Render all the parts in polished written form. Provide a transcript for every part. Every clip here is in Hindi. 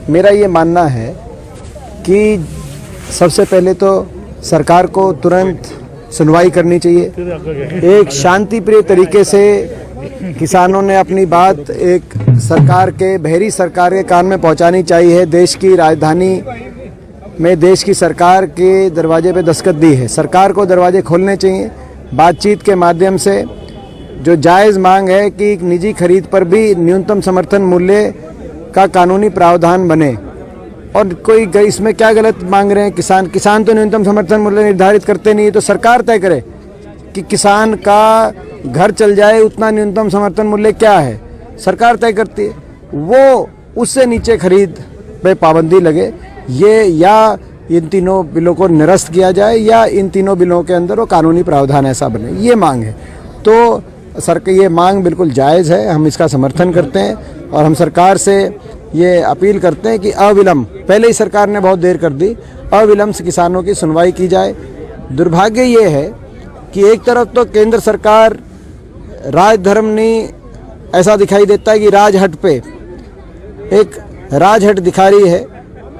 मेरा ये मानना है कि सबसे पहले तो सरकार को तुरंत सुनवाई करनी चाहिए। एक शांति प्रिय तरीके से किसानों ने अपनी बात एक सरकार के, बहरी सरकार के कान में पहुंचानी चाहिए। देश की राजधानी में देश की सरकार के दरवाजे पे दस्तखत दी है। सरकार को दरवाजे खोलने चाहिए, बातचीत के माध्यम से जो जायज़ मांग है कि एक निजी खरीद पर भी न्यूनतम समर्थन मूल्य का कानूनी प्रावधान बने। और कोई इसमें क्या गलत मांग रहे हैं किसान तो न्यूनतम समर्थन मूल्य निर्धारित करते नहीं, तो सरकार तय करे कि किसान का घर चल जाए उतना न्यूनतम समर्थन मूल्य क्या है, सरकार तय करती है। वो उससे नीचे खरीद पे पाबंदी लगे, ये या इन तीनों बिलों को निरस्त किया जाए या इन तीनों बिलों के अंदर वो कानूनी प्रावधान ऐसा बने, ये मांग है। तो ये मांग बिल्कुल जायज़ है, हम इसका समर्थन करते हैं और हम सरकार से ये अपील करते हैं कि अविलंब, पहले ही सरकार ने बहुत देर कर दी, अविलंब से किसानों की सुनवाई की जाए। दुर्भाग्य ये है कि एक तरफ तो केंद्र सरकार राजधर्मनी ऐसा दिखाई देता है कि राजहट पे एक राजहट दिखा रही है,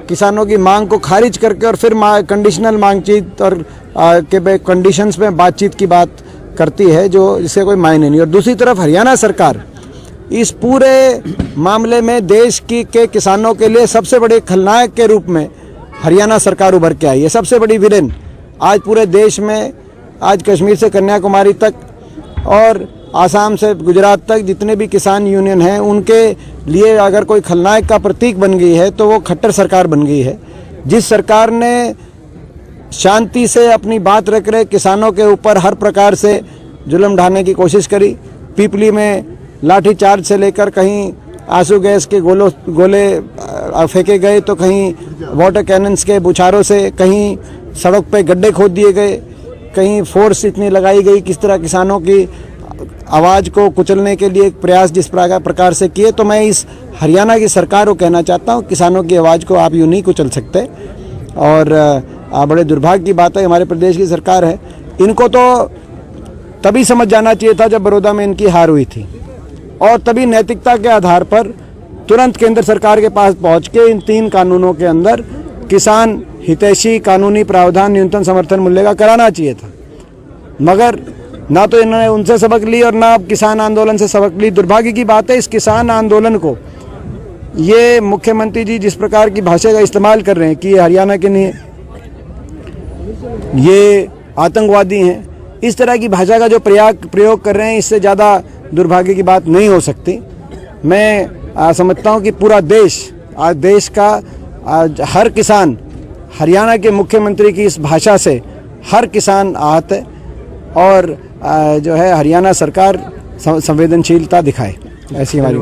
किसानों की मांग को खारिज करके और फिर कंडीशनल मांगचीत और के कंडीशंस में बातचीत की बात करती है, जो इससे कोई मायने नहीं। और दूसरी तरफ हरियाणा सरकार इस पूरे मामले में देश के किसानों के लिए सबसे बड़े खलनायक के रूप में हरियाणा सरकार उभर के आई है, सबसे बड़ी विलेन। आज पूरे देश में, आज कश्मीर से कन्याकुमारी तक और आसाम से गुजरात तक जितने भी किसान यूनियन हैं, उनके लिए अगर कोई खलनायक का प्रतीक बन गई है तो वो खट्टर सरकार बन गई है। जिस सरकार ने शांति से अपनी बात रख रहे किसानों के ऊपर हर प्रकार से जुल्म ढाने की कोशिश करी, पीपली में लाठी चार्ज से लेकर कहीं आंसू गैस के गोले फेंके गए, तो कहीं वाटर कैनन्स के बुछारों से, कहीं सड़क पे गड्ढे खोद दिए गए, कहीं फोर्स इतनी लगाई गई, किस तरह किसानों की आवाज़ को कुचलने के लिए एक प्रयास जिस प्रकार से किए। तो मैं इस हरियाणा की सरकार को कहना चाहता हूँ, किसानों की आवाज़ को आप यूँ नहीं कुचल सकते। और बड़े दुर्भाग्य की बात है, हमारे प्रदेश की सरकार है, इनको तो तभी समझ जाना चाहिए था जब बड़ौदा में इनकी हार हुई थी, और तभी नैतिकता के आधार पर तुरंत केंद्र सरकार के पास पहुंच के इन 3 कानूनों के अंदर किसान हितैषी कानूनी प्रावधान न्यूनतम समर्थन मूल्य का कराना चाहिए था। मगर ना तो इन्होंने उनसे सबक ली और ना किसान आंदोलन से सबक ली। दुर्भाग्य की बात है, इस किसान आंदोलन को ये मुख्यमंत्री जी जिस प्रकार की भाषा का इस्तेमाल कर रहे हैं कि ये हरियाणा के नहीं, ये आतंकवादी हैं, इस तरह की भाषा का जो प्रयोग कर रहे हैं, इससे ज़्यादा दुर्भाग्य की बात नहीं हो सकती। मैं समझता हूँ कि पूरा देश, आज देश का हर किसान, हरियाणा के मुख्यमंत्री की इस भाषा से हर किसान आहत है और जो है हरियाणा सरकार संवेदनशीलता दिखाए, ऐसी हमारी